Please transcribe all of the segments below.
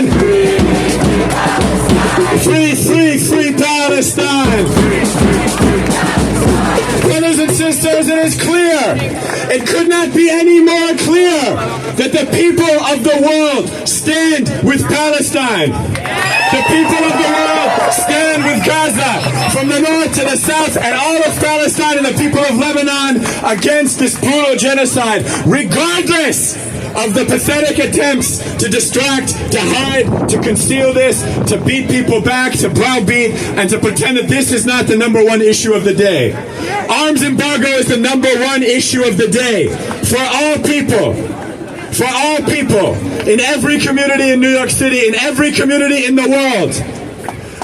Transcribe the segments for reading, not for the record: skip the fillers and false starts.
Palestine! Free, free, free Palestine! Brothers and sisters, it is clear, it could not be any more clear that the people of the world stand with Palestine. The people of the world stand with Gaza, from the north to the south, and all of Palestine and the people of Lebanon against this brutal genocide, regardless of the pathetic attempts to distract, to hide, to conceal this, to beat people back, to browbeat, and to pretend that this is not the number one issue of the day. Arms embargo is the number one issue of the day for all people. For all people, in every community in New York City, in every community in the world.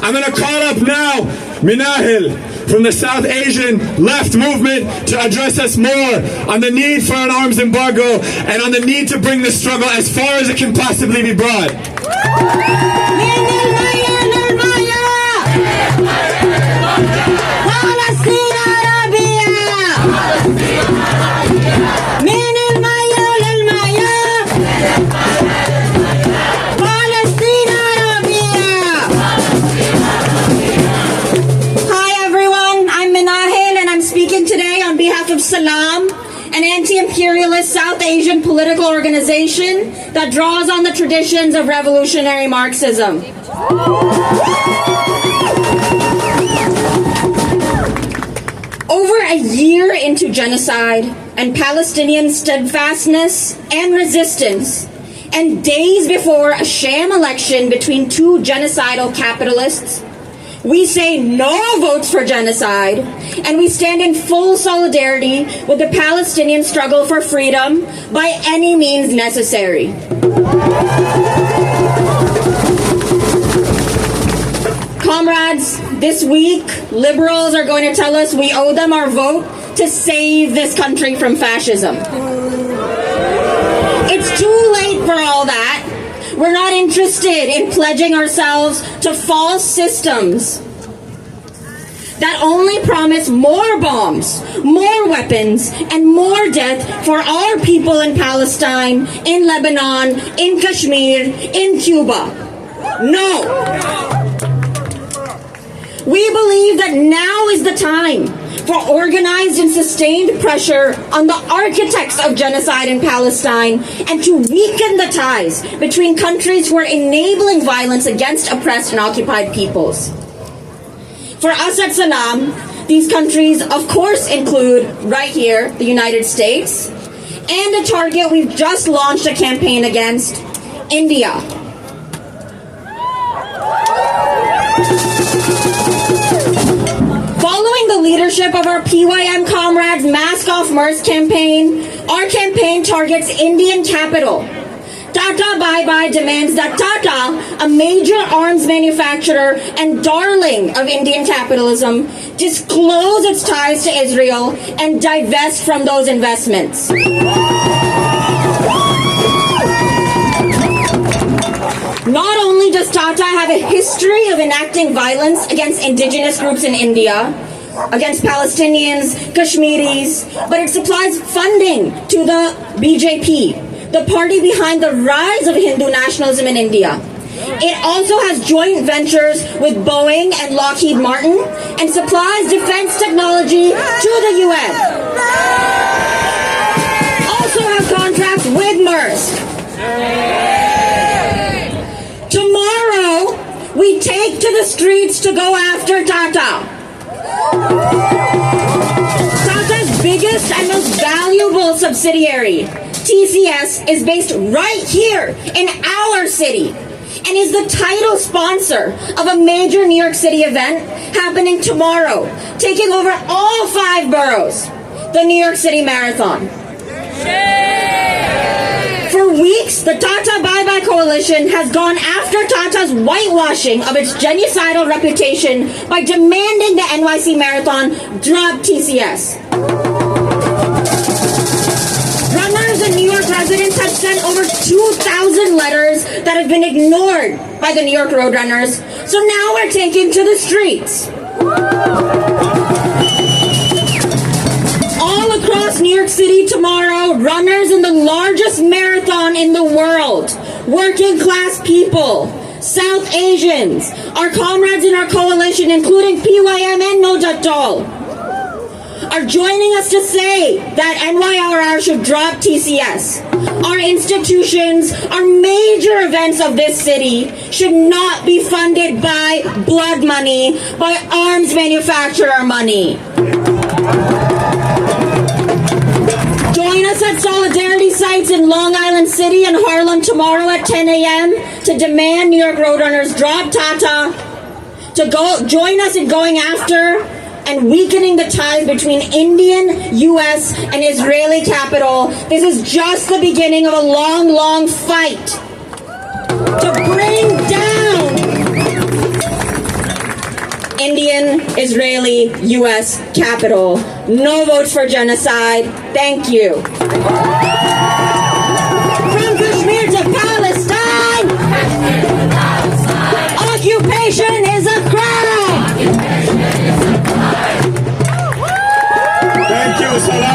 I'm going to call up now Minahil from the South Asian left movement to address us more on the need for an arms embargo and on the need to bring the struggle as far as it can possibly be brought. Salam, an anti-imperialist South Asian political organization that draws on the traditions of revolutionary Marxism. Over a year into genocide and Palestinian steadfastness and resistance, and days before a sham election between two genocidal capitalists, we say no votes for genocide, and we stand in full solidarity with the Palestinian struggle for freedom by any means necessary. Comrades, this week, liberals are going to tell us we owe them our vote to save this country from fascism. It's too late for all that. We're not interested in pledging ourselves to false systems that only promise more bombs, more weapons, and more death for our people in Palestine, in Lebanon, in Kashmir, in Cuba. No. We believe that now is the time for organized and sustained pressure on the architects of genocide in Palestine and to weaken the ties between countries who are enabling violence against oppressed and occupied peoples. For us at Salam, these countries of course include, right here, the United States, and a target we've just launched a campaign against, India. Following the leadership of our PYM comrades' Mask Off MERS campaign, our campaign targets Indian capital. Tata Bye Bye demands that Tata, a major arms manufacturer and darling of Indian capitalism, disclose its ties to Israel and divest from those investments. Not only does Tata have a history of enacting violence against indigenous groups in India, against Palestinians, Kashmiris, but it supplies funding to the BJP, the party behind the rise of Hindu nationalism in India. It also has joint ventures with Boeing and Lockheed Martin and supplies defense technology to the UN. Also have contracts with MERS. Tomorrow, we take to the streets to go after Tata. Tata's biggest and most valuable subsidiary, TCS, is based right here in our city and is the title sponsor of a major New York City event happening tomorrow, taking over all 5 boroughs, the New York City Marathon. For weeks, the Tata Bye Bye Coalition has gone after Tata's whitewashing of its genocidal reputation by demanding the NYC Marathon drop TCS. Runners and New York residents have sent over 2,000 letters that have been ignored by the New York Roadrunners, so now we're taking to the streets. All across New York City tomorrow, runners in the largest marathon in the world working class people, South Asians, our comrades in our coalition, including PYM and No Jatol, are joining us to say that NYRR should drop TCS. Our institutions, our major events of this city should not be funded by blood money, by arms manufacturer money. Join us at solidarity sites in Long Island City and Harlem tomorrow at 10 a.m. to demand New York Roadrunners drop Tata, join us in going after and weakening the ties between Indian, U.S., and Israeli capital. This is just the beginning of a long, long fight to bring down Indian, Israeli, U.S. capital. No votes for genocide. Thank you. From Kashmir to Palestine, occupation is a crime. Thank you, Salam.